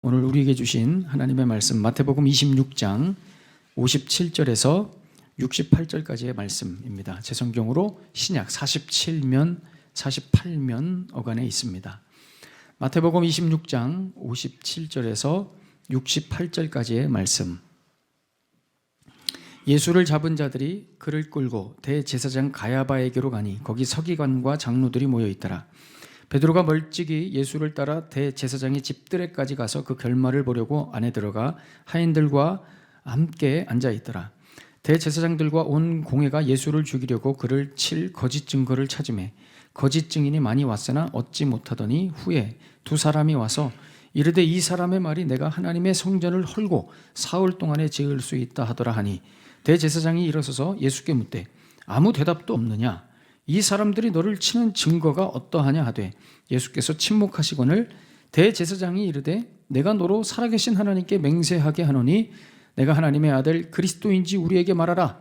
오늘 우리에게 주신 하나님의 말씀 마태복음 26장 57절에서 68절까지의 말씀입니다. 제 성경으로 신약 47면 48면 어간에 있습니다. 마태복음 26장 57절에서 68절까지의 말씀. 예수를 잡은 자들이 그를 끌고 대제사장 가야바에게로 가니 거기 서기관과 장로들이 모여 있더라. 베드로가 멀찍이 예수를 따라 대제사장의 집들에까지 가서 그 결말을 보려고 안에 들어가 하인들과 함께 앉아 있더라. 대제사장들과 온 공회가 예수를 죽이려고 그를 칠 거짓 증거를 찾으매 거짓 증인이 많이 왔으나 얻지 못하더니 후에 두 사람이 와서 이르되 이 사람의 말이 내가 하나님의 성전을 헐고 사흘 동안에 지을 수 있다 하더라 하니 대제사장이 일어서서 예수께 묻되 아무 대답도 없느냐? 이 사람들이 너를 치는 증거가 어떠하냐 하되 예수께서 침묵하시거늘 대제사장이 이르되 내가 너로 살아계신 하나님께 맹세하게 하노니 내가 하나님의 아들 그리스도인지 우리에게 말하라.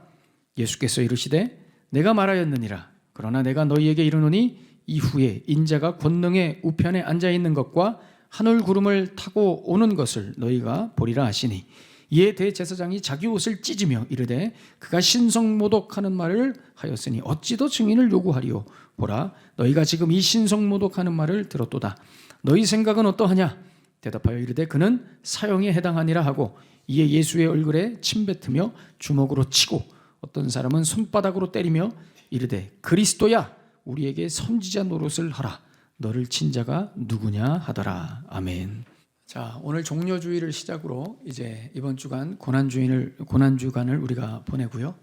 예수께서 이르시되 내가 말하였느니라. 그러나 내가 너희에게 이르노니 이후에 인자가 권능의 우편에 앉아 있는 것과 하늘 구름을 타고 오는 것을 너희가 보리라 하시니 이에 대제사장이 자기 옷을 찢으며 이르되 그가 신성모독하는 말을 하였으니 어찌 더 증인을 요구하리요. 보라 너희가 지금 이 신성모독하는 말을 들었도다. 너희 생각은 어떠하냐? 대답하여 이르되 그는 사형에 해당하니라 하고 이에 예수의 얼굴에 침 뱉으며 주먹으로 치고 어떤 사람은 손바닥으로 때리며 이르되 그리스도야 우리에게 선지자 노릇을 하라. 너를 친 자가 누구냐 하더라. 아멘. 자, 오늘 종려주의를 시작으로 이제 이번 주간 고난주간을 우리가 보내고요.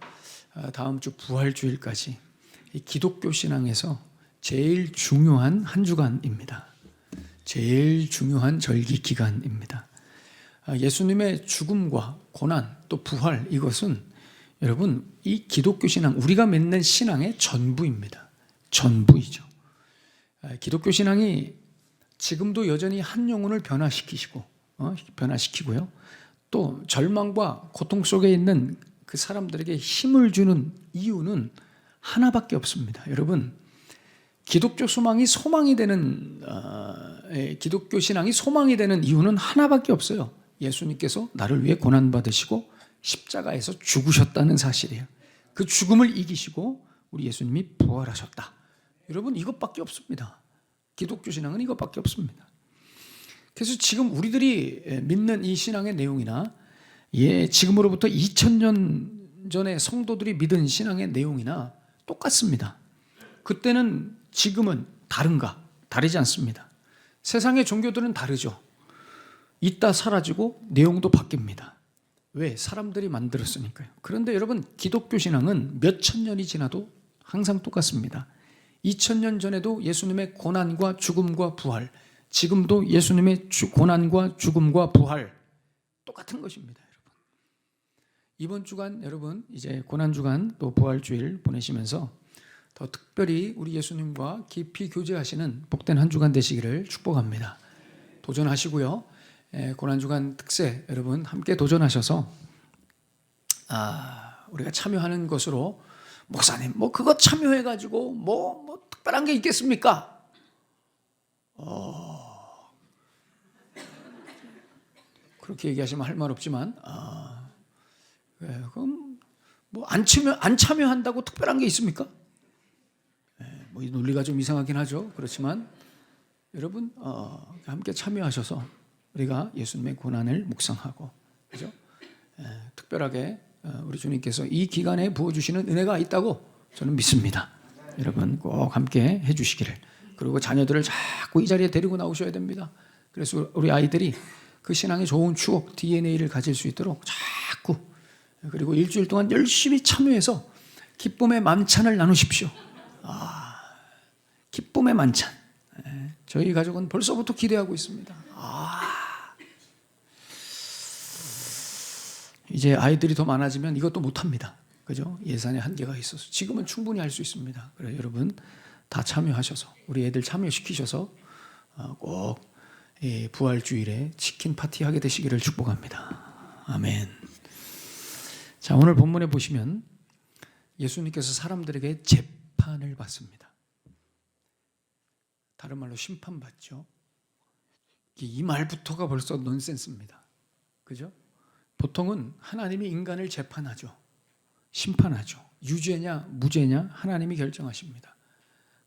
다음 주 부활주일까지 이 기독교 신앙에서 제일 중요한 한 주간입니다. 제일 중요한 절기 기간입니다. 예수님의 죽음과 고난 또 부활 이것은 여러분 이 기독교 신앙 우리가 맺는 신앙의 전부입니다. 전부이죠. 기독교 신앙이 지금도 여전히 한 영혼을 변화시키고요. 또 절망과 고통 속에 있는 그 사람들에게 힘을 주는 이유는 하나밖에 없습니다. 여러분, 기독교 소망이 소망이 되는 기독교 신앙이 소망이 되는 이유는 하나밖에 없어요. 예수님께서 나를 위해 고난 받으시고 십자가에서 죽으셨다는 사실이에요. 그 죽음을 이기시고 우리 예수님이 부활하셨다. 여러분, 이것밖에 없습니다. 기독교 신앙은 이것밖에 없습니다. 그래서 지금 우리들이 믿는 이 신앙의 내용이나 지금으로부터 2000년 전에 성도들이 믿은 신앙의 내용이나 똑같습니다. 그때는 지금은 다른가? 다르지 않습니다. 세상의 종교들은 다르죠. 있다 사라지고 내용도 바뀝니다. 왜? 사람들이 만들었으니까요. 그런데 여러분 기독교 신앙은 몇천 년이 지나도 항상 똑같습니다. 2000년 전에도 예수님의 고난과 죽음과 부활, 지금도 예수님의 고난과 죽음과 부활 똑같은 것입니다, 여러분. 이번 주간 여러분 이제 고난주간 또 부활주일 보내시면서 더 특별히 우리 예수님과 깊이 교제하시는 복된 한 주간 되시기를 축복합니다. 도전하시고요. 고난주간 특세 여러분 함께 도전하셔서 우리가 참여하는 것으로 목사님 그거 참여해가지고 특별한 게 있겠습니까? 그렇게 얘기하시면 할 말 없지만 그럼 안 참여한다고 특별한 게 있습니까? 이 논리가 좀 이상하긴 하죠. 그렇지만 여러분 함께 참여하셔서 우리가 예수님의 고난을 묵상하고 그죠? 특별하게 우리 주님께서 이 기간에 부어주시는 은혜가 있다고 저는 믿습니다. 여러분 꼭 함께 해주시기를. 그리고 자녀들을 자꾸 이 자리에 데리고 나오셔야 됩니다. 그래서 우리 아이들이 그 신앙의 좋은 추억 DNA를 가질 수 있도록 자꾸 그리고 일주일 동안 열심히 참여해서 기쁨의 만찬을 나누십시오. 기쁨의 만찬. 저희 가족은 벌써부터 기대하고 있습니다. 이제 아이들이 더 많아지면 이것도 못합니다. 그죠? 예산의 한계가 있어서 지금은 충분히 할 수 있습니다. 그래 여러분 다 참여하셔서 우리 애들 참여시키셔서 꼭 부활주일에 치킨 파티하게 되시기를 축복합니다. 아멘. 자, 오늘 본문에 보시면 예수님께서 사람들에게 재판을 받습니다. 다른 말로 심판받죠. 이 말부터가 벌써 넌센스입니다. 그죠? 보통은 하나님이 인간을 재판하죠. 심판하죠. 유죄냐 무죄냐 하나님이 결정하십니다.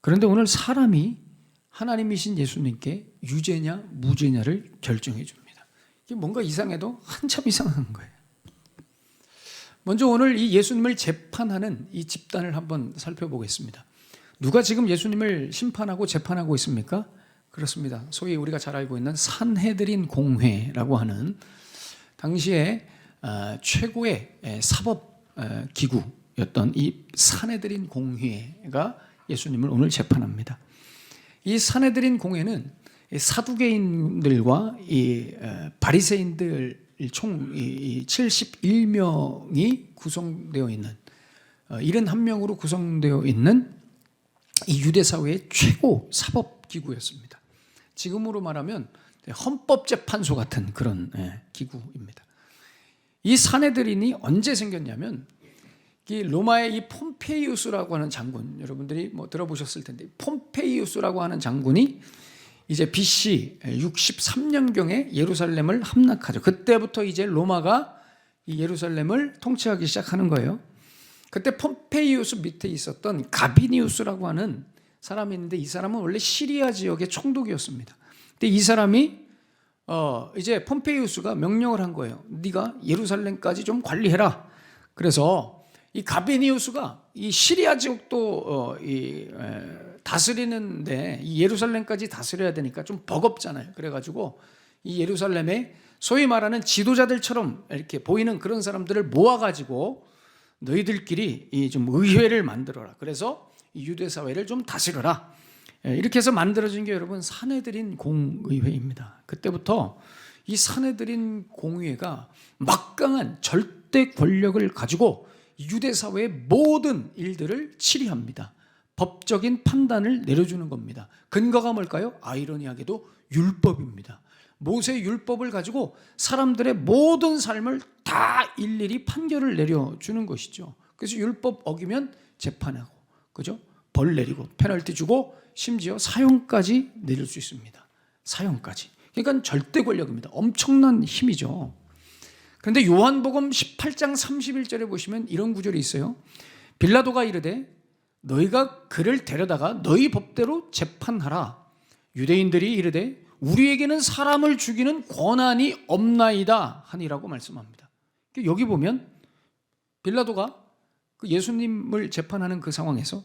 그런데 오늘 사람이 하나님이신 예수님께 유죄냐 무죄냐를 결정해 줍니다. 이게 뭔가 이상해도 한참 이상한 거예요. 먼저 오늘 이 예수님을 재판하는 이 집단을 한번 살펴보겠습니다. 누가 지금 예수님을 심판하고 재판하고 있습니까? 그렇습니다. 소위 우리가 잘 알고 있는 산헤드린 공회라고 하는 당시에 최고의 사법 기구였던 이 산헤드린 공회가 예수님을 오늘 재판합니다. 이 산헤드린 공회는 사두개인들과 이 바리새인들 총 71명이 구성되어 있는 71명으로 구성되어 있는 이 유대 사회의 최고 사법 기구였습니다. 지금으로 말하면 헌법재판소 같은 그런 기구입니다. 이 산헤드린이 언제 생겼냐면 이 로마의 이 폼페이우스라고 하는 장군, 여러분들이 뭐 들어보셨을 텐데 폼페이우스라고 하는 장군이 이제 BC 63년경에 예루살렘을 함락하죠. 그때부터 이제 로마가 이 예루살렘을 통치하기 시작하는 거예요. 그때 폼페이우스 밑에 있었던 가비니우스라고 하는 사람이 있는데 이 사람은 원래 시리아 지역의 총독이었습니다. 근데 이 사람이 이제 폼페이우스가 명령을 한 거예요. 네가 예루살렘까지 좀 관리해라. 그래서 이 가비니우스가 이 시리아 지역도 다스리는데 이 예루살렘까지 다스려야 되니까 좀 버겁잖아요. 그래가지고 이 예루살렘에 소위 말하는 지도자들처럼 이렇게 보이는 그런 사람들을 모아가지고 너희들끼리 이 좀 의회를 만들어라. 그래서 이 유대 사회를 좀 다스려라. 이렇게 해서 만들어진 게 여러분 산헤드린 공의회입니다. 그때부터 이 산헤드린 공의회가 막강한 절대 권력을 가지고 유대 사회의 모든 일들을 치리합니다. 법적인 판단을 내려주는 겁니다. 근거가 뭘까요? 아이러니하게도 율법입니다. 모세의 율법을 가지고 사람들의 모든 삶을 다 일일이 판결을 내려주는 것이죠. 그래서 율법 어기면 재판하고, 그죠? 벌 내리고, 페널티 주고, 심지어 사형까지 내릴 수 있습니다. 사형까지. 그러니까 절대 권력입니다. 엄청난 힘이죠. 그런데 요한복음 18장 31절에 보시면 이런 구절이 있어요. 빌라도가 이르되 너희가 그를 데려다가 너희 법대로 재판하라. 유대인들이 이르되 우리에게는 사람을 죽이는 권한이 없나이다 하니라고 말씀합니다. 여기 보면 빌라도가 그 예수님을 재판하는 그 상황에서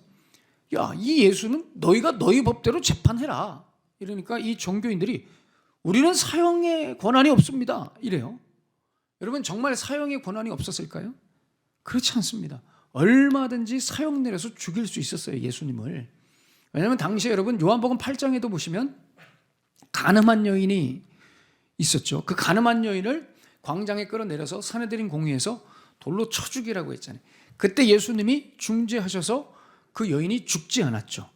야, 이 예수는 너희가 너희 법대로 재판해라. 이러니까 이 종교인들이 우리는 사형의 권한이 없습니다. 이래요. 여러분 정말 사형의 권한이 없었을까요? 그렇지 않습니다. 얼마든지 사형 내려서 죽일 수 있었어요, 예수님을. 왜냐하면 당시에 여러분 요한복음 8장에도 보시면 간음한 여인이 있었죠. 그 간음한 여인을 광장에 끌어내려서 산헤드린 공회에서 돌로 쳐 죽이라고 했잖아요. 그때 예수님이 중재하셔서 그 여인이 죽지 않았죠.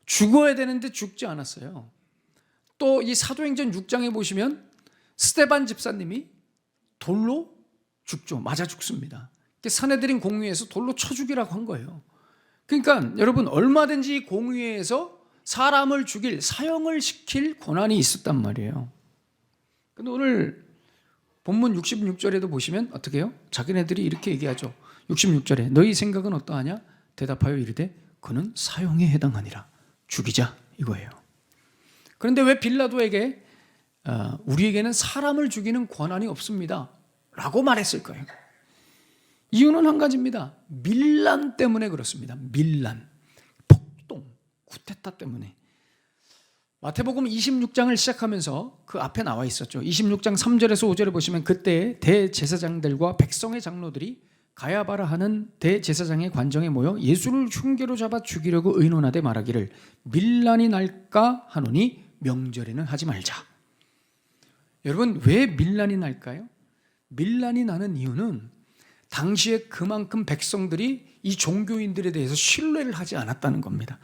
죽어야 되는데 죽지 않았어요. 또 이 사도행전 6장에 보시면 스데반 집사님이 돌로 죽죠. 맞아 죽습니다. 산헤드린 공회에서 돌로 쳐 죽이라고 한 거예요. 그러니까 여러분 얼마든지 공회에서 사람을 죽일, 사형을 시킬 권한이 있었단 말이에요. 근데 오늘 본문 66절에도 보시면 어떻게 해요? 자기네들이 이렇게 얘기하죠. 66절에 너희 생각은 어떠하냐? 대답하여 이르되 그는 사형에 해당하니라. 죽이자 이거예요. 그런데 왜 빌라도에게 우리에게는 사람을 죽이는 권한이 없습니다 라고 말했을까요? 이유는 한 가지입니다. 밀란 때문에 그렇습니다. 밀란, 폭동, 쿠데타 때문에. 마태복음 26장을 시작하면서 그 앞에 나와 있었죠. 26장 3절에서 5절에 보시면 그때 대제사장들과 백성의 장로들이 가야바라 하는 대제사장의 관정에 모여 예수를 흉계로 잡아 죽이려고 의논하되 말하기를 밀란이 날까 하노니 명절에는 하지 말자. 여러분 왜 밀란이 날까요? 밀란이 나는 이유는 당시에 그만큼 백성들이 이 종교인들에 대해서 신뢰를 하지 않았다는 겁니다.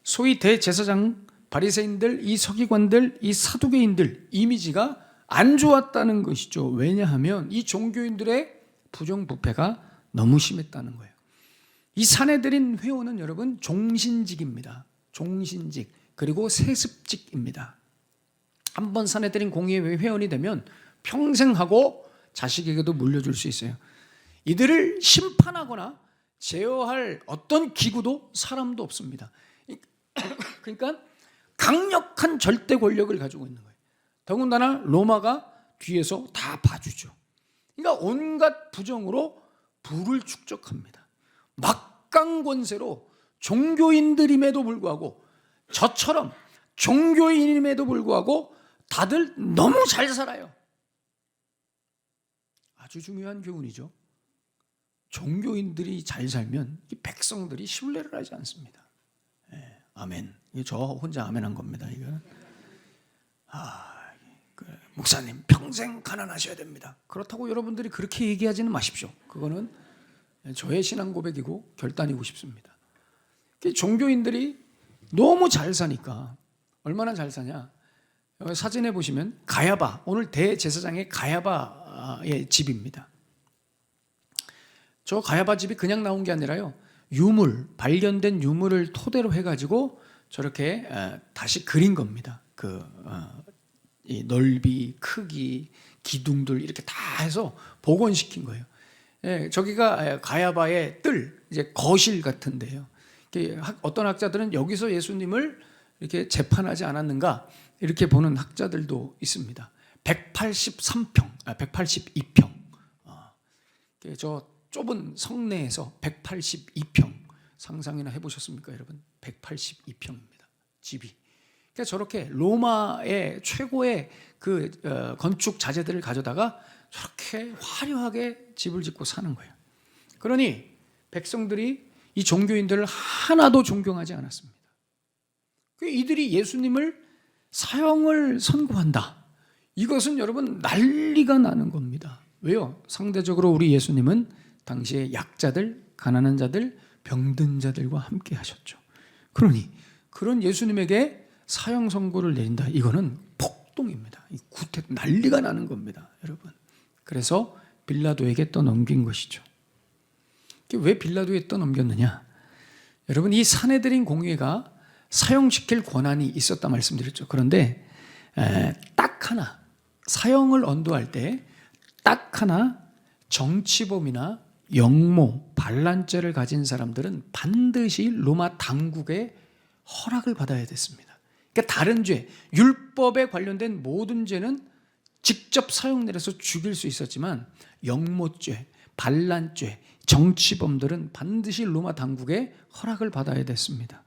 소위 대제사장, 바리새인들, 이 서기관들, 이 사두개인들 이미지가 안 좋았다는 것이죠. 왜냐하면 이 종교인들의 부정부패가 너무 심했다는 거예요. 이 산헤드린 회원은 여러분 종신직입니다. 종신직 그리고 세습직입니다. 한번 사내들인 공의회 회원이 되면 평생 하고 자식에게도 물려줄 수 있어요. 이들을 심판하거나 제어할 어떤 기구도 사람도 없습니다. 그러니까 강력한 절대 권력을 가지고 있는 거예요. 더군다나 로마가 뒤에서 다 봐주죠. 그러니까 온갖 부정으로 부를 축적합니다. 막강 권세로 종교인들임에도 불구하고, 저처럼 종교인임에도 불구하고 다들 너무 잘 살아요. 아주 중요한 교훈이죠. 종교인들이 잘 살면 이 백성들이 신뢰를 하지 않습니다. 네, 아멘. 저 혼자 아멘한 겁니다. 이거는. 목사님 평생 가난하셔야 됩니다. 그렇다고 여러분들이 그렇게 얘기하지는 마십시오. 그거는 저의 신앙 고백이고 결단이고 싶습니다. 종교인들이 너무 잘 사니까, 얼마나 잘 사냐, 사진에 보시면 가야바, 오늘 대제사장의 가야바의 집입니다. 저 가야바 집이 그냥 나온 게 아니라요, 유물, 발견된 유물을 토대로 해가지고 저렇게 다시 그린 겁니다. 이 넓이, 크기, 기둥들 이렇게 다 해서 복원시킨 거예요. 저기가 가야바의 뜰, 이제 거실 같은데요. 어떤 학자들은 여기서 예수님을 이렇게 재판하지 않았는가 이렇게 보는 학자들도 있습니다. 182평. 저 좁은 성내에서 182평 상상이나 해보셨습니까, 여러분? 182평입니다. 집이. 그러니까 저렇게 로마의 최고의 건축 자재들을 가져다가 저렇게 화려하게 집을 짓고 사는 거예요. 그러니 백성들이 이 종교인들을 하나도 존경하지 않았습니다. 이들이 예수님을 사형을 선고한다. 이것은 여러분 난리가 나는 겁니다. 왜요? 상대적으로 우리 예수님은 당시에 약자들, 가난한 자들, 병든 자들과 함께 하셨죠. 그러니 그런 예수님에게 사형 선고를 내린다. 이거는 폭동입니다. 구태 난리가 나는 겁니다, 여러분. 그래서 빌라도에게 떠넘긴 것이죠. 왜 빌라도에 떠넘겼느냐? 여러분, 이 사내들인 공회가 사형시킬 권한이 있었다 말씀드렸죠. 그런데 딱 하나, 사형을 언도할 때 딱 하나 정치범이나 영모, 반란죄를 가진 사람들은 반드시 로마 당국의 허락을 받아야 됐습니다. 그러니까 다른 죄, 율법에 관련된 모든 죄는 직접 사형 내려서 죽일 수 있었지만 영모죄, 반란죄, 정치범들은 반드시 로마 당국의 허락을 받아야 됐습니다.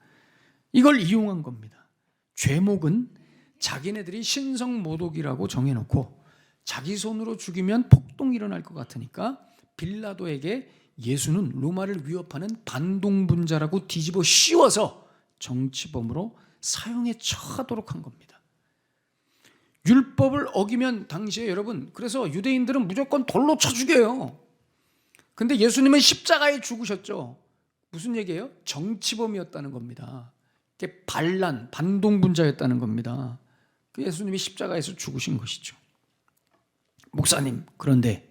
이걸 이용한 겁니다. 죄목은 자기네들이 신성모독이라고 정해놓고 자기 손으로 죽이면 폭동이 일어날 것 같으니까 빌라도에게 예수는 로마를 위협하는 반동분자라고 뒤집어 씌워서 정치범으로 사형에 처하도록 한 겁니다. 율법을 어기면 당시에 여러분, 그래서 유대인들은 무조건 돌로 쳐 죽여요. 근데 예수님은 십자가에 죽으셨죠. 무슨 얘기예요? 정치범이었다는 겁니다. 반란, 반동분자였다는 겁니다. 그 예수님이 십자가에서 죽으신 것이죠. 목사님, 그런데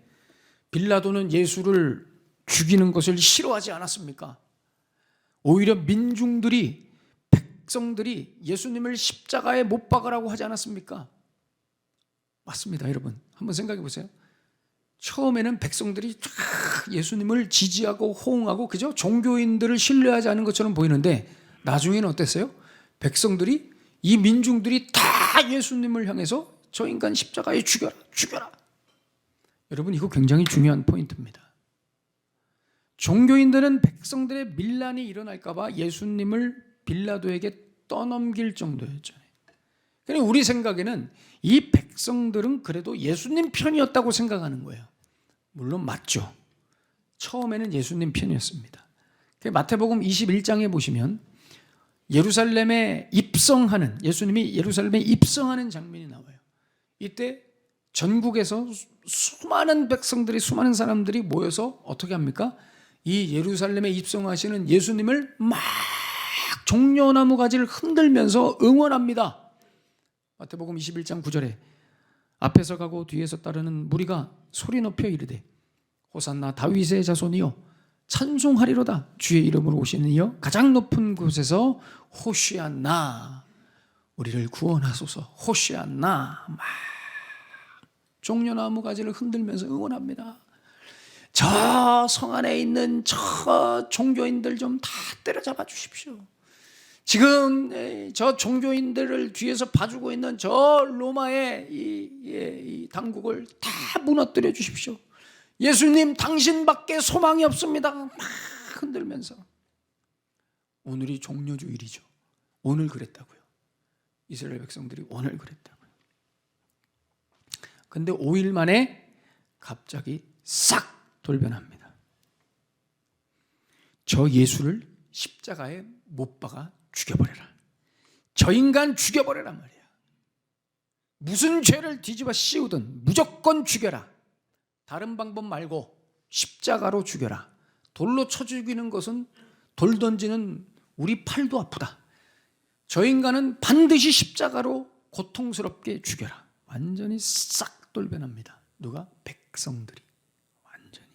빌라도는 예수를 죽이는 것을 싫어하지 않았습니까? 오히려 민중들이, 백성들이 예수님을 십자가에 못 박으라고 하지 않았습니까? 맞습니다, 여러분. 한번 생각해 보세요. 처음에는 백성들이 예수님을 지지하고 호응하고, 그죠? 종교인들을 신뢰하지 않은 것처럼 보이는데 나중에는 어땠어요? 백성들이, 이 민중들이 다 예수님을 향해서 저 인간 십자가에 죽여라, 죽여라. 여러분, 이거 굉장히 중요한 포인트입니다. 종교인들은 백성들의 밀란이 일어날까 봐 예수님을 빌라도에게 떠넘길 정도였잖아요. 그러니까 우리 생각에는 이 백성들은 그래도 예수님 편이었다고 생각하는 거예요. 물론 맞죠. 처음에는 예수님 편이었습니다. 마태복음 21장에 보시면 예루살렘에 입성하는, 예수님이 예루살렘에 입성하는 장면이 나와요. 이때 전국에서 수많은 백성들이, 수많은 사람들이 모여서 어떻게 합니까? 이 예루살렘에 입성하시는 예수님을 막 종려나무 가지를 흔들면서 응원합니다. 마태복음 21장 9절에 앞에서 가고 뒤에서 따르는 무리가 소리 높여 이르되 호산나 다윗의 자손이여 찬송하리로다. 주의 이름으로 오시는 이여 가장 높은 곳에서 호시아나. 우리를 구원하소서 호시아나 막 종려나무 가지를 흔들면서 응원합니다. 저 성 안에 있는 저 종교인들 좀 다 때려잡아 주십시오. 지금 저 종교인들을 뒤에서 봐주고 있는 저 로마의 이 당국을 다 무너뜨려 주십시오. 예수님 당신밖에 소망이 없습니다. 막 흔들면서. 오늘이 종려주일이죠. 오늘 그랬다고요. 이스라엘 백성들이 오늘 그랬다고요. 근데 5일 만에 갑자기 싹 돌변합니다. 저 예수를 십자가에 못 박아 죽여버려라. 저 인간 죽여버려라 말이야. 무슨 죄를 뒤집어 씌우든 무조건 죽여라. 다른 방법 말고 십자가로 죽여라. 돌로 쳐 죽이는 것은 돌 던지는 우리 팔도 아프다. 저 인간은 반드시 십자가로 고통스럽게 죽여라. 완전히 싹 돌변합니다. 누가? 백성들이. 완전히.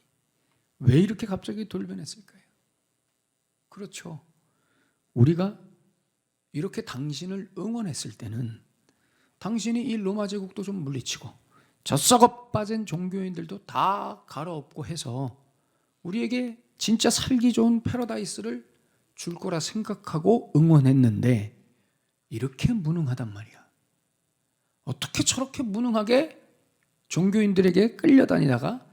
왜 이렇게 갑자기 돌변했을까요? 그렇죠. 우리가 이렇게 당신을 응원했을 때는 당신이 이 로마 제국도 좀 물리치고 저 썩어 빠진 종교인들도 다 갈아엎고 해서 우리에게 진짜 살기 좋은 패러다이스를 줄 거라 생각하고 응원했는데 이렇게 무능하단 말이야. 어떻게 저렇게 무능하게 종교인들에게 끌려다니다가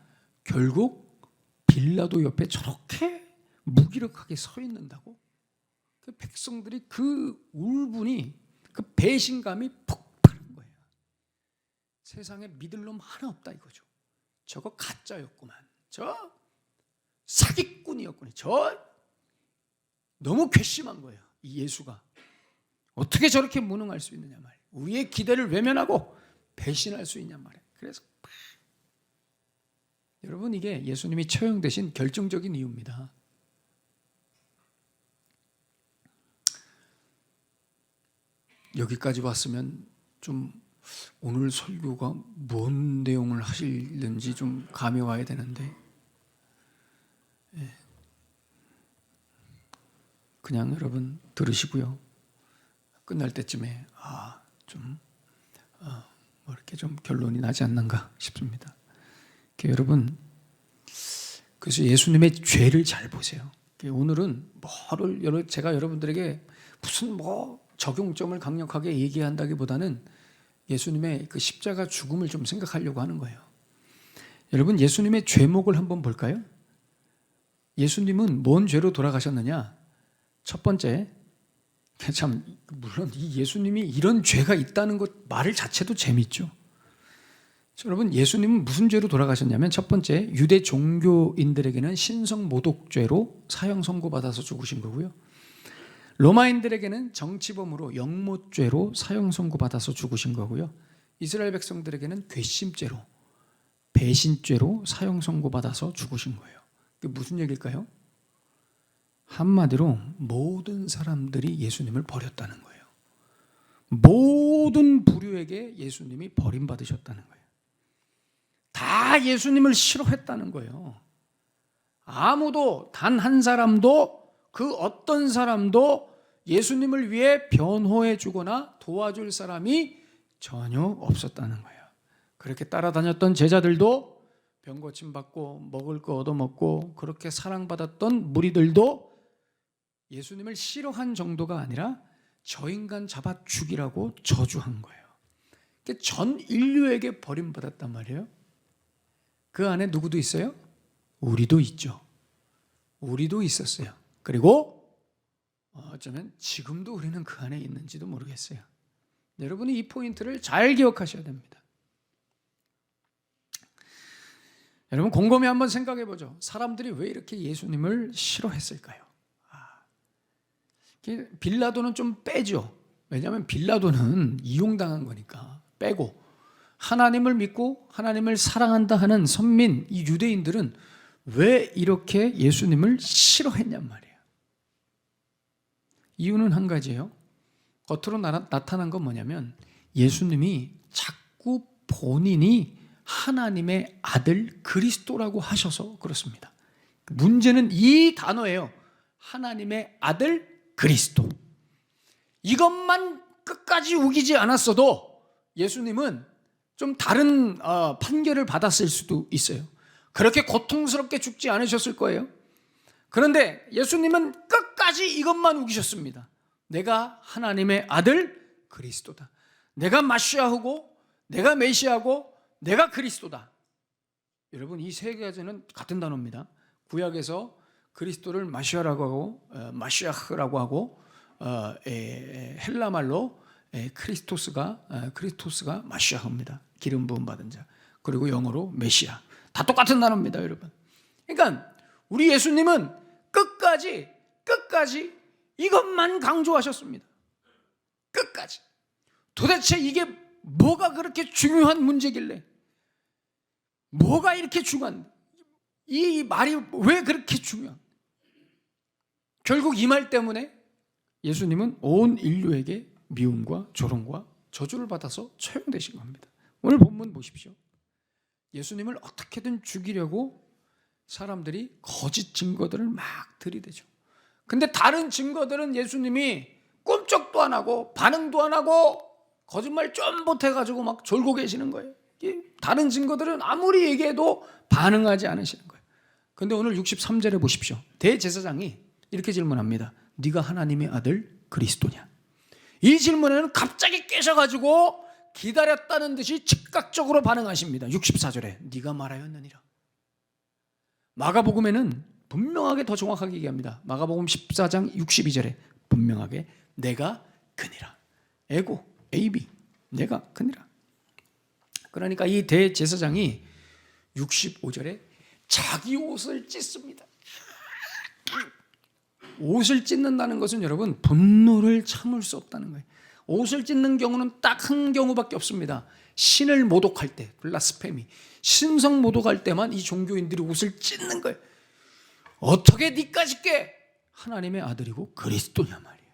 결국 빌라도 옆에 저렇게 무기력하게 서 있는다고? 그 백성들이 그 울분이, 그 배신감이 폭발한 거예요. 세상에 믿을 놈 하나 없다 이거죠. 저거 가짜였구만. 저 사기꾼이었구나. 저 너무 괘씸한 거예요. 이 예수가 어떻게 저렇게 무능할 수 있느냐 말이에요. 우리의 기대를 외면하고 배신할 수 있냐 말이에요. 그래서 여러분, 이게 예수님이 처형되신 결정적인 이유입니다. 여기까지 왔으면 좀 오늘 설교가 뭔 내용을 하시는지 좀 감이 와야 되는데 그냥 여러분 들으시고요. 끝날 때쯤에 뭐 이렇게 좀 결론이 나지 않는가 싶습니다. 여러분, 그래서 예수님의 죄를 잘 보세요. 오늘은 제가 여러분들에게 무슨 적용점을 강력하게 얘기한다기보다는 예수님의 그 십자가 죽음을 좀 생각하려고 하는 거예요. 여러분, 예수님의 죄목을 한번 볼까요? 예수님은 뭔 죄로 돌아가셨느냐? 첫 번째, 참 물론 이 예수님이 이런 죄가 있다는 것 말을 자체도 재밌죠. 여러분, 예수님은 무슨 죄로 돌아가셨냐면 첫 번째, 유대 종교인들에게는 신성 모독죄로 사형 선고받아서 죽으신 거고요. 로마인들에게는 정치범으로 영모죄로 사형 선고받아서 죽으신 거고요. 이스라엘 백성들에게는 괘씸죄로, 배신죄로 사형 선고받아서 죽으신 거예요. 그게 무슨 얘기일까요? 한마디로 모든 사람들이 예수님을 버렸다는 거예요. 모든 부류에게 예수님이 버림받으셨다는 거예요. 다 예수님을 싫어했다는 거예요. 아무도, 단 한 사람도, 그 어떤 사람도 예수님을 위해 변호해 주거나 도와줄 사람이 전혀 없었다는 거예요. 그렇게 따라다녔던 제자들도 병 고침 받고 먹을 거 얻어먹고 그렇게 사랑받았던 무리들도 예수님을 싫어한 정도가 아니라 저 인간 잡아 죽이라고 저주한 거예요. 전 인류에게 버림받았단 말이에요. 그 안에 누구도 있어요? 우리도 있죠. 우리도 있었어요. 그리고 어쩌면 지금도 우리는 그 안에 있는지도 모르겠어요. 여러분이 이 포인트를 잘 기억하셔야 됩니다. 여러분, 곰곰이 한번 생각해 보죠. 사람들이 왜 이렇게 예수님을 싫어했을까요? 빌라도는 좀 빼죠. 왜냐하면 빌라도는 이용당한 거니까 빼고, 하나님을 믿고 하나님을 사랑한다 하는 선민, 이 유대인들은 왜 이렇게 예수님을 싫어했냔 말이에요. 이유는 한 가지예요. 겉으로 나타난 건 뭐냐면 예수님이 자꾸 본인이 하나님의 아들 그리스도라고 하셔서 그렇습니다. 문제는 이 단어예요. 하나님의 아들 그리스도. 이것만 끝까지 우기지 않았어도 예수님은 좀 다른 판결을 받았을 수도 있어요. 그렇게 고통스럽게 죽지 않으셨을 거예요. 그런데 예수님은 끝까지 이것만 우기셨습니다. 내가 하나님의 아들 그리스도다. 내가 마시아이고 내가 메시아고 내가 그리스도다. 여러분, 이 세 가지는 같은 단어입니다. 구약에서 그리스도를 마시아라고 하고 마시아흐라고 하고 헬라 말로 크리스토스가 마시아흐입니다. 기름 부음 받은 자. 그리고 영어로 메시아. 다 똑같은 단어입니다, 여러분. 그러니까 우리 예수님은 끝까지 이것만 강조하셨습니다. 끝까지. 도대체 이게 뭐가 그렇게 중요한 문제길래, 뭐가 이렇게 중요한, 이 말이 왜 그렇게 중요한? 결국 이 말 때문에 예수님은 온 인류에게 미움과 조롱과 저주를 받아서 처형되신 겁니다. 오늘 본문 보십시오. 예수님을 어떻게든 죽이려고 사람들이 거짓 증거들을 막 들이대죠. 근데 다른 증거들은 예수님이 꼼짝도 안 하고 반응도 안 하고 거짓말 좀 못해가지고 막 졸고 계시는 거예요. 다른 증거들은 아무리 얘기해도 반응하지 않으시는 거예요. 근데 오늘 63절에 보십시오. 대제사장이 이렇게 질문합니다. 네가 하나님의 아들 그리스도냐? 이 질문에는 갑자기 깨셔가지고 기다렸다는 듯이 즉각적으로 반응하십니다. 64절에 네가 말하였느니라. 마가복음에는 분명하게 더 정확하게 얘기합니다. 마가복음 14장 62절에 분명하게 내가 그니라. 에고, AB, 내가 그니라. 그러니까 이 대제사장이 65절에 자기 옷을 찢습니다. 옷을 찢는다는 것은 여러분 분노를 참을 수 없다는 거예요. 옷을 찢는 경우는 딱 한 경우밖에 없습니다. 신을 모독할 때, 블라스페미, 신성 모독할 때만 이 종교인들이 옷을 찢는 거예요. 어떻게 니까지 께 하나님의 아들이고 그리스도냐 말이에요.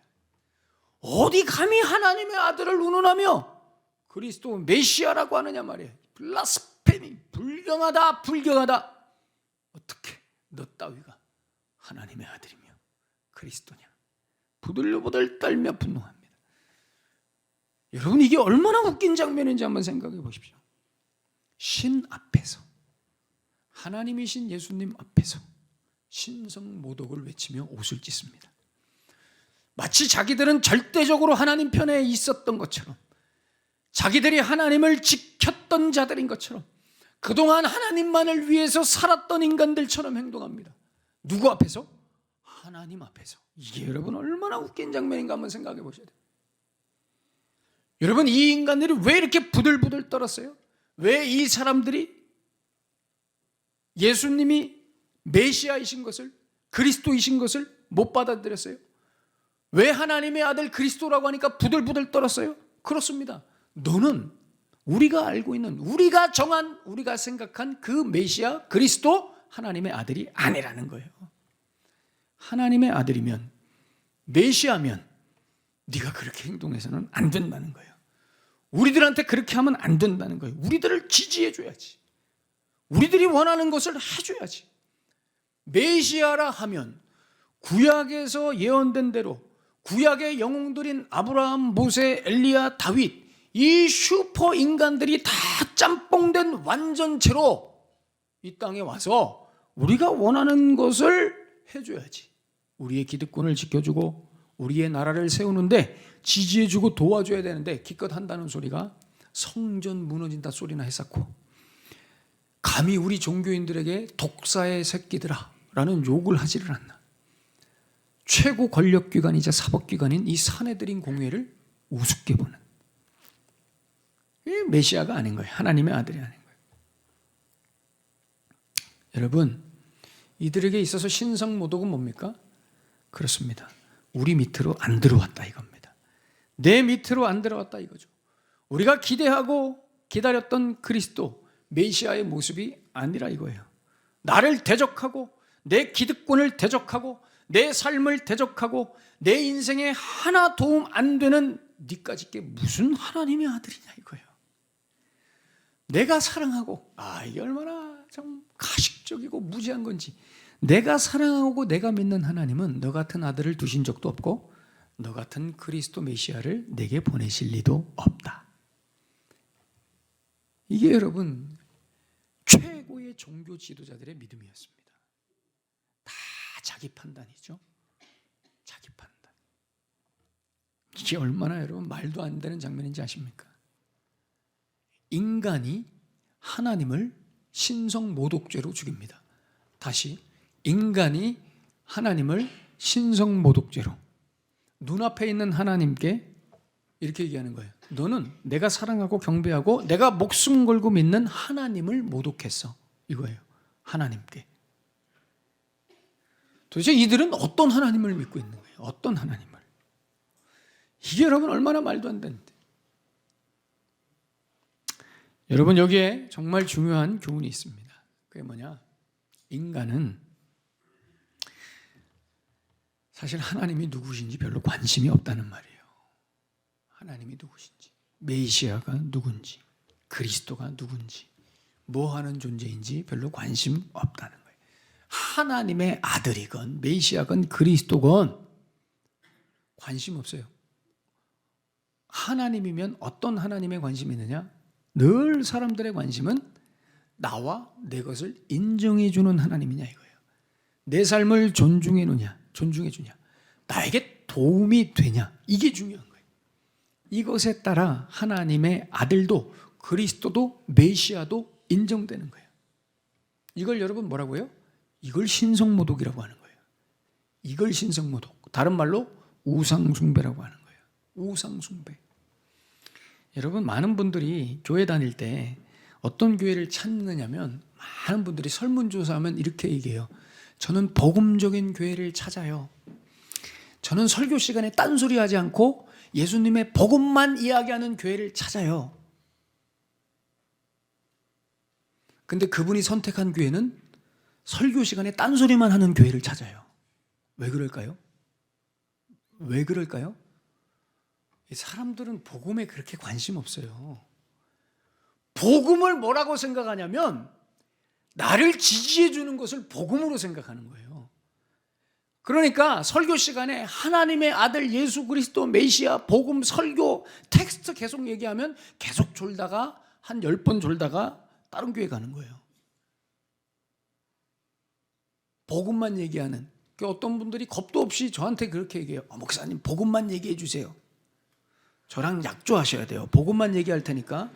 어디 감히 하나님의 아들을 운운하며 그리스도 메시아라고 하느냐 말이에요. 블라스페미, 불경하다, 불경하다. 어떻게 너 따위가 하나님의 아들이며 그리스도냐? 부들부들 떨며 분노합니다. 여러분, 이게 얼마나 웃긴 장면인지 한번 생각해 보십시오. 신 앞에서, 하나님이신 예수님 앞에서 신성 모독을 외치며 옷을 찢습니다. 마치 자기들은 절대적으로 하나님 편에 있었던 것처럼, 자기들이 하나님을 지켰던 자들인 것처럼, 그동안 하나님만을 위해서 살았던 인간들처럼 행동합니다. 누구 앞에서? 하나님 앞에서. 이게 여러분 얼마나 웃긴 장면인가 한번 생각해 보셔야 돼요. 여러분, 이 인간들이 왜 이렇게 부들부들 떨었어요? 왜 이 사람들이 예수님이 메시아이신 것을, 그리스도이신 것을 못 받아들였어요? 왜 하나님의 아들 그리스도라고 하니까 부들부들 떨었어요? 그렇습니다. 너는 우리가 알고 있는, 우리가 정한, 우리가 생각한 그 메시아 그리스도 하나님의 아들이 아니라는 거예요. 하나님의 아들이면, 메시아면 네가 그렇게 행동해서는 안 된다는 거예요. 우리들한테 그렇게 하면 안 된다는 거예요. 우리들을 지지해 줘야지. 우리들이 원하는 것을 해줘야지. 메시아라 하면 구약에서 예언된 대로 구약의 영웅들인 아브라함, 모세, 엘리야, 다윗, 이 슈퍼 인간들이 다 짬뽕된 완전체로 이 땅에 와서 우리가 원하는 것을 해줘야지. 우리의 기득권을 지켜주고 우리의 나라를 세우는데 지지해주고 도와줘야 되는데 기껏 한다는 소리가 성전 무너진다 소리나 했었고, 감히 우리 종교인들에게 독사의 새끼들아 라는 욕을 하지를 않나. 최고 권력기관이자 사법기관인 이 사내들인 공회를 우습게 보는, 이 메시아가 아닌 거예요. 하나님의 아들이 아닌 거예요. 여러분, 이들에게 있어서 신성 모독은 뭡니까? 그렇습니다. 우리 밑으로 안 들어왔다 이겁니다. 내 밑으로 안 들어왔다 이거죠. 우리가 기대하고 기다렸던 그리스도 메시아의 모습이 아니라 이거예요. 나를 대적하고 내 기득권을 대적하고 내 삶을 대적하고 내 인생에 하나 도움 안 되는 니까지 게 무슨 하나님의 아들이냐 이거예요. 내가 사랑하고, 이게 얼마나 좀 가식적이고 무지한 건지, 내가 사랑하고 내가 믿는 하나님은 너 같은 아들을 두신 적도 없고 너 같은 그리스도 메시아를 내게 보내실 리도 없다. 이게 여러분 최고의 종교 지도자들의 믿음이었습니다. 다 자기 판단이죠. 자기 판단. 이게 얼마나 여러분 말도 안 되는 장면인지 아십니까? 인간이 하나님을 신성 모독죄로 죽입니다. 다시 인간이 하나님을 신성 모독죄로, 눈앞에 있는 하나님께 이렇게 얘기하는 거예요. 너는 내가 사랑하고 경배하고 내가 목숨 걸고 믿는 하나님을 모독했어. 이거예요. 하나님께. 도대체 이들은 어떤 하나님을 믿고 있는 거예요? 어떤 하나님을? 이게 여러분 얼마나 말도 안 되는데. 여러분 여기에 정말 중요한 교훈이 있습니다. 그게 뭐냐? 인간은 사실 하나님이 누구신지 별로 관심이 없다는 말이에요. 하나님이 누구신지, 메시아가 누군지, 그리스도가 누군지, 뭐 하는 존재인지 별로 관심 없다는 거예요. 하나님의 아들이건 메시아건 그리스도건 관심 없어요. 하나님이면 어떤 하나님에 관심이 있느냐? 늘 사람들의 관심은 나와 내 것을 인정해 주는 하나님이냐 이거예요. 내 삶을 존중해 주냐, 나에게 도움이 되냐, 이게 중요한 거예요. 이것에 따라 하나님의 아들도 그리스도도 메시아도 인정되는 거예요. 이걸 여러분 뭐라고요? 이걸 신성모독이라고 하는 거예요. 이걸 신성모독, 다른 말로 우상숭배라고 하는 거예요. 우상숭배. 여러분 많은 분들이 교회 다닐 때 어떤 교회를 찾느냐면, 많은 분들이 설문조사하면 이렇게 얘기해요. 저는 복음적인 교회를 찾아요. 저는 설교 시간에 딴소리 하지 않고 예수님의 복음만 이야기하는 교회를 찾아요. 근데 그분이 선택한 교회는 설교 시간에 딴소리만 하는 교회를 찾아요. 왜 그럴까요? 왜 그럴까요? 사람들은 복음에 그렇게 관심 없어요. 복음을 뭐라고 생각하냐면 나를 지지해 주는 것을 복음으로 생각하는 거예요. 그러니까 설교 시간에 하나님의 아들 예수 그리스도 메시아 복음 설교 텍스트 계속 얘기하면 계속 졸다가 한 10번 졸다가 다른 교회 가는 거예요. 복음만 얘기하는. 어떤 분들이 겁도 없이 저한테 그렇게 얘기해요. 목사님 복음만 얘기해 주세요. 저랑 약조하셔야 돼요. 복음만 얘기할 테니까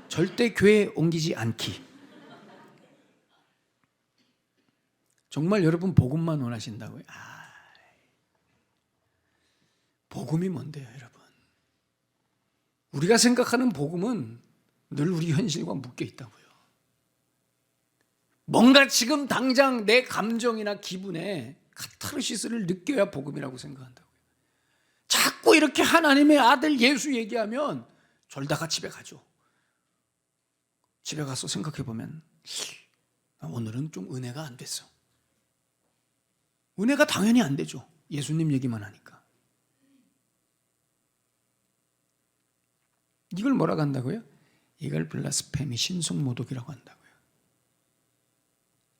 절대 교회에 옮기지 않기. 정말 여러분 복음만 원하신다고요? 복음이 뭔데요, 여러분? 우리가 생각하는 복음은 늘 우리 현실과 묶여 있다고요. 뭔가 지금 당장 내 감정이나 기분에 카타르시스를 느껴야 복음이라고 생각한다고요. 자꾸 이렇게 하나님의 아들 예수 얘기하면 졸다가 집에 가죠. 집에 가서 생각해 보면 오늘은 좀 은혜가 안 됐어. 은혜가 당연히 안 되죠. 예수님 얘기만 하니까. 이걸 뭐라고 한다고요? 이걸 블라스페미, 신성모독이라고 한다고요.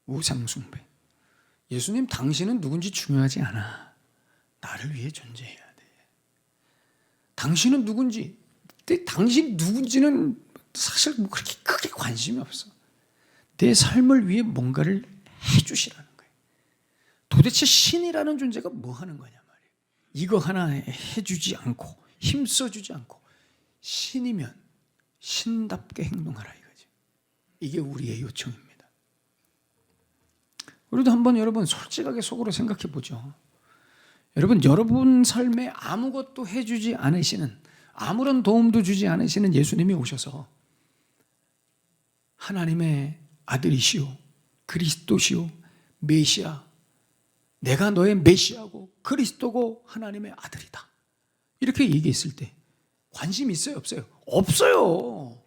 우상숭배. 예수님 당신은 누군지 중요하지 않아. 나를 위해 존재해야 돼. 당신은 누군지, 당신 누군지는 사실 뭐 그렇게 크게 관심이 없어. 내 삶을 위해 뭔가를 해주시라는 거예요. 도대체 신이라는 존재가 뭐 하는 거냐 말이에요. 이거 하나 해주지 않고 힘써주지 않고 신이면 신답게 행동하라 이거죠. 이게 우리의 요청입니다. 우리도 한번 여러분 솔직하게 속으로 생각해 보죠. 여러분 삶에 아무것도 해주지 않으시는, 아무런 도움도 주지 않으시는 예수님이 오셔서 하나님의 아들이시오, 그리스도시오, 메시아, 내가 너의 메시아고 그리스도고 하나님의 아들이다, 이렇게 얘기했을 때 관심 있어요, 없어요? 없어요.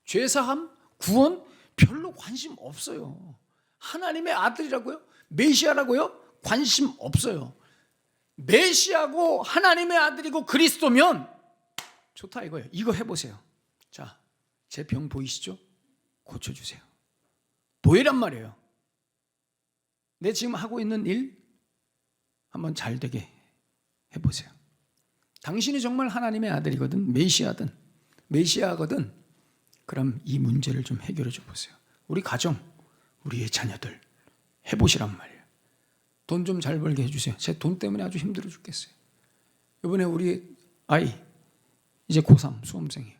죄사함, 구원 별로 관심 없어요. 하나님의 아들이라고요? 메시아라고요? 관심 없어요. 메시아고 하나님의 아들이고 그리스도면 좋다 이거예요. 이거 해보세요. 자, 제 병 보이시죠? 고쳐주세요. 보이란 말이에요. 내 지금 하고 있는 일 한번 잘 되게 해보세요. 당신이 정말 하나님의 아들이거든, 메시아거든, 그럼 이 문제를 좀 해결해 줘 보세요. 우리 가정, 우리의 자녀들 해보시란 말이에요. 돈 좀 잘 벌게 해주세요. 제 돈 때문에 아주 힘들어 죽겠어요. 이번에 우리 아이 이제 고3 수험생이에요.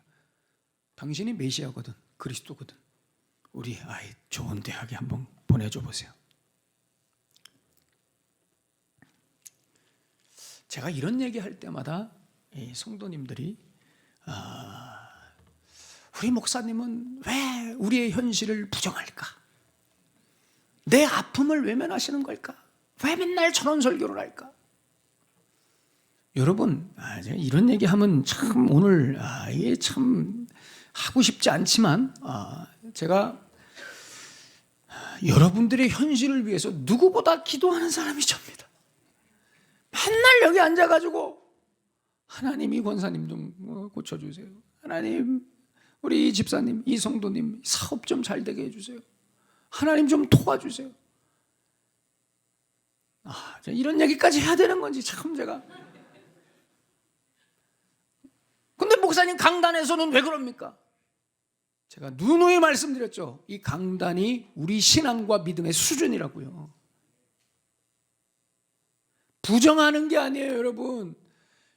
당신이 메시아거든, 그리스도거든, 우리 아이 좋은 대학에 한번 보내줘 보세요. 제가 이런 얘기할 때마다 이 성도님들이 우리 목사님은 왜 우리의 현실을 부정할까? 내 아픔을 외면하시는 걸까? 왜 맨날 저런 설교를 할까? 여러분, 제가 이런 얘기하면 참 오늘 이게 참 하고 싶지 않지만 제가 여러분들의 현실을 위해서 누구보다 기도하는 사람이 접니다. 맨날 여기 앉아가지고 하나님 이 권사님 좀 고쳐주세요. 하나님 우리 이 집사님, 이 성도님 사업 좀 잘 되게 해주세요. 하나님 좀 도와주세요. 이런 얘기까지 해야 되는 건지 참 제가. 근데 목사님 강단에서는 왜 그럽니까? 제가 누누이 말씀드렸죠. 이 강단이 우리 신앙과 믿음의 수준이라고요. 부정하는 게 아니에요, 여러분.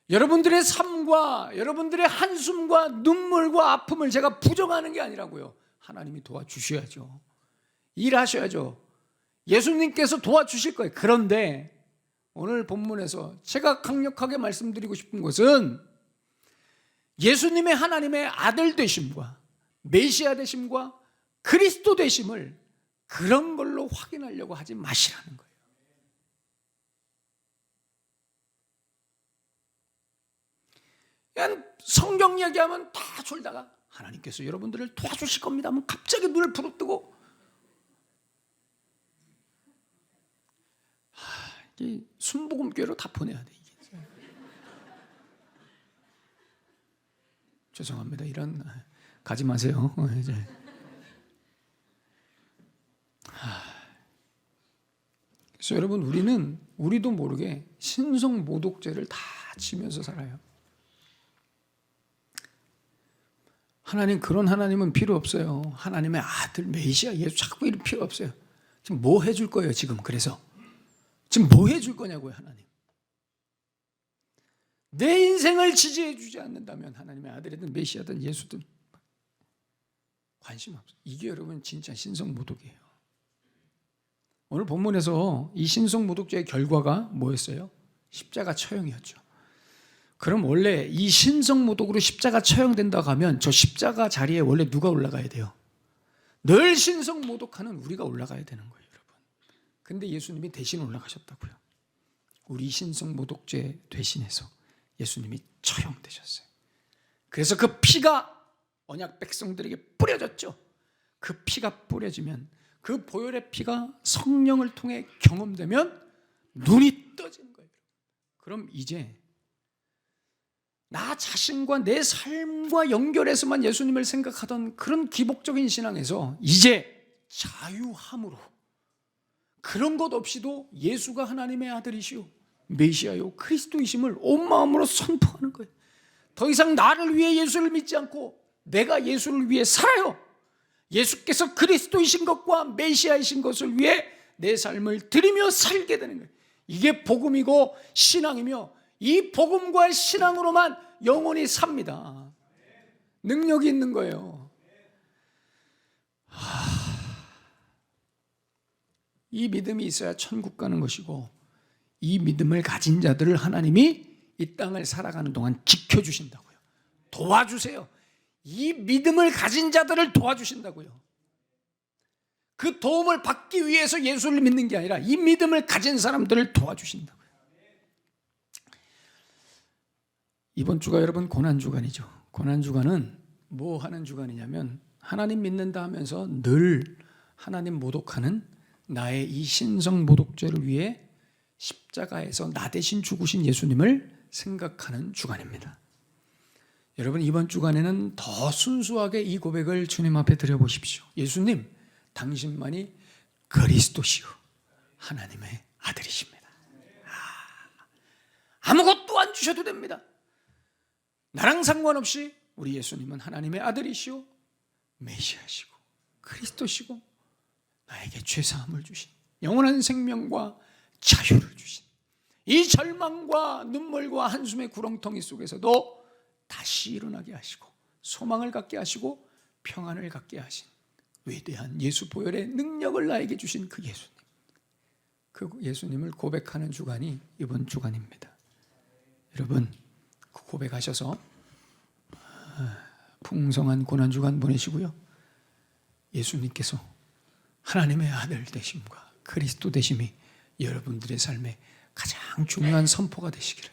여러분들의 삶과 여러분들의 한숨과 눈물과 아픔을 제가 부정하는 게 아니라고요. 하나님이 도와주셔야죠. 일하셔야죠. 예수님께서 도와주실 거예요. 그런데 오늘 본문에서 제가 강력하게 말씀드리고 싶은 것은 예수님의 하나님의 아들 되심과 메시아 되심과 그리스도 되심을 그런 걸로 확인하려고 하지 마시라는 거예요. 그냥 성경 얘기하면 다 졸다가 하나님께서 여러분들을 도와주실 겁니다 하면 갑자기 눈을 부릅뜨고 이 순복음교회로 다 보내야 돼. 이게. 죄송합니다. 이런 가지 마세요. 이제. 그래서 여러분 우리도 모르게 신성 모독죄를 다 지면서 살아요. 하나님 그런 하나님은 필요 없어요. 하나님의 아들 메시아 예수 자꾸 이럴 필요 없어요. 지금 뭐 해줄 거예요 지금? 그래서 지금 뭐 해줄 거냐고요 하나님. 내 인생을 지지해 주지 않는다면 하나님의 아들이든 메시아든 예수든 관심 없어요. 이게 여러분 진짜 신성모독이에요. 오늘 본문에서 이 신성모독죄의 결과가 뭐였어요? 십자가 처형이었죠. 그럼 원래 이 신성모독으로 십자가 처형된다고 하면 저 십자가 자리에 원래 누가 올라가야 돼요? 늘 신성모독하는 우리가 올라가야 되는 거예요, 여러분. 근데 예수님이 대신 올라가셨다고요. 우리 신성모독죄 대신해서 예수님이 처형되셨어요. 그래서 그 피가 언약 백성들에게 뿌려졌죠. 그 피가 뿌려지면 그 보혈의 피가 성령을 통해 경험되면 눈이 떠지는 거예요. 그럼 이제 나 자신과 내 삶과 연결해서만 예수님을 생각하던 그런 기복적인 신앙에서 이제 자유함으로 그런 것 없이도 예수가 하나님의 아들이시오 메시아요 그리스도이심을 온 마음으로 선포하는 거예요. 더 이상 나를 위해 예수를 믿지 않고 내가 예수를 위해 살아요. 예수께서 그리스도이신 것과 메시아이신 것을 위해 내 삶을 드리며 살게 되는 거예요. 이게 복음이고 신앙이며 이 복음과 신앙으로만 영원히 삽니다. 능력이 있는 거예요. 이 믿음이 있어야 천국 가는 것이고 이 믿음을 가진 자들을 하나님이 이 땅을 살아가는 동안 지켜주신다고요. 도와주세요. 이 믿음을 가진 자들을 도와주신다고요. 그 도움을 받기 위해서 예수를 믿는 게 아니라 이 믿음을 가진 사람들을 도와주신다고요. 이번 주가 여러분 고난주간이죠. 고난주간은 뭐 하는 주간이냐면 하나님 믿는다 하면서 늘 하나님 모독하는 나의 이 신성 모독죄를 위해 십자가에서 나 대신 죽으신 예수님을 생각하는 주간입니다. 여러분 이번 주간에는 더 순수하게 이 고백을 주님 앞에 드려보십시오. 예수님 당신만이 그리스도시요 하나님의 아들이십니다. 아무것도 안 주셔도 됩니다. 나랑 상관없이 우리 예수님은 하나님의 아들이시오, 메시아시고 그리스도시고 나에게 죄사함을 주신, 영원한 생명과 자유를 주신, 이 절망과 눈물과 한숨의 구렁텅이 속에서도 다시 일어나게 하시고 소망을 갖게 하시고 평안을 갖게 하신 위대한 예수 보혈의 능력을 나에게 주신 그 예수님, 그 예수님을 고백하는 주간이 이번 주간입니다. 여러분, 그 고백하셔서 풍성한 고난주간 보내시고요, 예수님께서 하나님의 아들 되심과 그리스도 되심이 여러분들의 삶에 가장 중요한 선포가 되시기를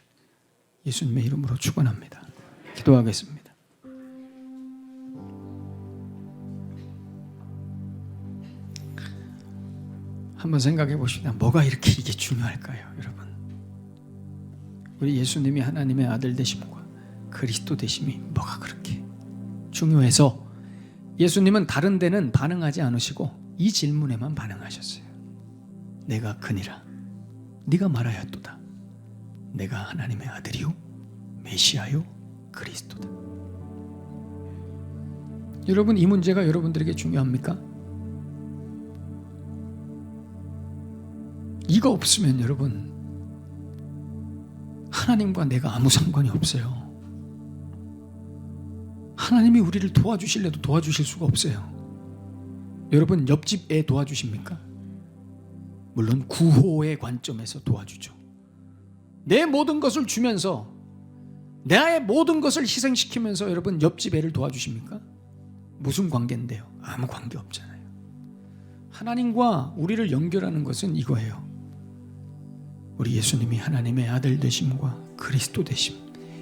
예수님의 이름으로 축원합니다. 기도하겠습니다. 한번 생각해 보십시다. 뭐가 이렇게 이게 중요할까요, 여러분? 우리 예수님이 하나님의 아들 되심과 그리스도 되심이 뭐가 그렇게 중요해서 예수님은 다른 데는 반응하지 않으시고 이 질문에만 반응하셨어요. 내가 그니라 네가 말하였도다. 내가 하나님의 아들이요 메시아요 그리스도다. 여러분, 이 문제가 여러분들에게 중요합니까? 이거 없으면 여러분, 하나님과 내가 아무 상관이 없어요. 하나님이 우리를 도와주실래도 도와주실 수가 없어요. 여러분, 옆집 애 도와주십니까? 물론 구호의 관점에서 도와주죠. 내 모든 것을 주면서, 나의 모든 것을 희생시키면서 여러분 옆집 애를 도와주십니까? 무슨 관계인데요? 아무 관계 없잖아요. 하나님과 우리를 연결하는 것은 이거예요. 우리 예수님이 하나님의 아들 되심과 그리스도 되심,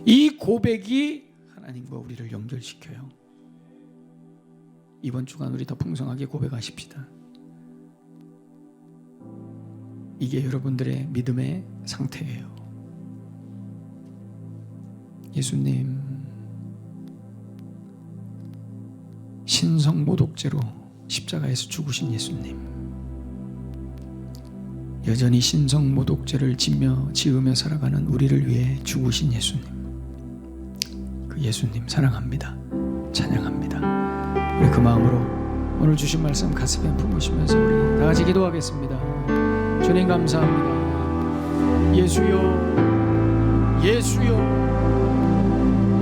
이 고백이 하나님과 우리를 연결시켜요. 이번 주간 우리 더 풍성하게 고백하십시다. 이게 여러분들의 믿음의 상태예요. 예수님, 신성모독죄로 십자가에서 죽으신 예수님, 여전히 신성모독죄를 지으며 살아가는 우리를 위해 죽으신 예수님, 그 예수님 사랑합니다. 찬양합니다. 우리 그 마음으로 오늘 주신 말씀 가슴에 품으시면서 우리 다 같이 기도하겠습니다. 주님 감사합니다. 예수여, 예수여,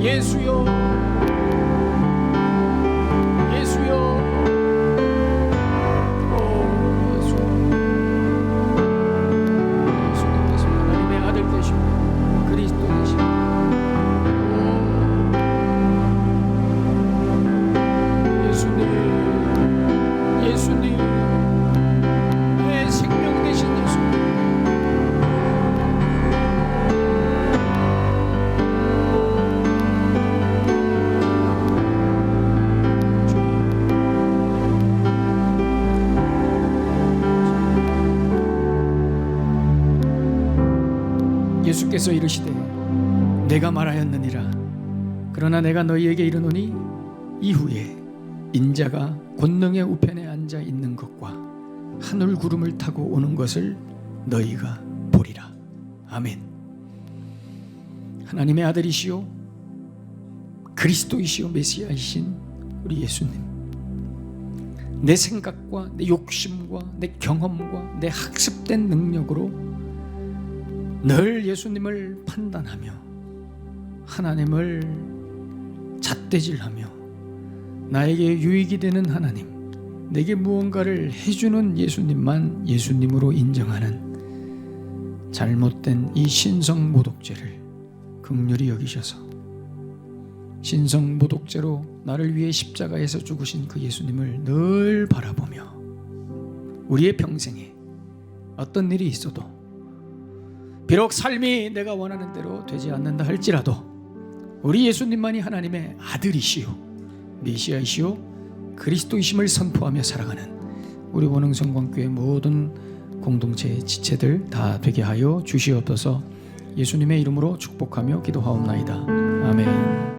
예수여, 예수여, 오 예수, 예수님께서 하나님의 아들 되시고 그리스도 되시고, 예수님, 예수님, 내 생명 되신 예수님, 예수께서 이르시되 내가 말하였느니라. 그러나 내가 너희에게 이르노니 이후에 인자가 권능의 우편에 앉아 있는 것과 하늘 구름을 타고 오는 것을 너희가 보리라. 아멘. 하나님의 아들이시요 그리스도이시요 메시아이신 우리 예수님, 내 생각과 내 욕심과 내 경험과 내 학습된 능력으로 늘 예수님을 판단하며 하나님을 잣대질하며 나에게 유익이 되는 하나님, 내게 무언가를 해주는 예수님만 예수님으로 인정하는 잘못된 이 신성모독죄를 긍휼히 여기셔서 신성모독죄로 나를 위해 십자가에서 죽으신 그 예수님을 늘 바라보며 우리의 평생에 어떤 일이 있어도, 비록 삶이 내가 원하는 대로 되지 않는다 할지라도 우리 예수님만이 하나님의 아들이시오 메시아이시오 그리스도이심을 선포하며 살아가는 우리 원흥성광교회 모든 공동체의 지체들 다 되게 하여 주시옵소서. 예수님의 이름으로 축복하며 기도하옵나이다. 아멘.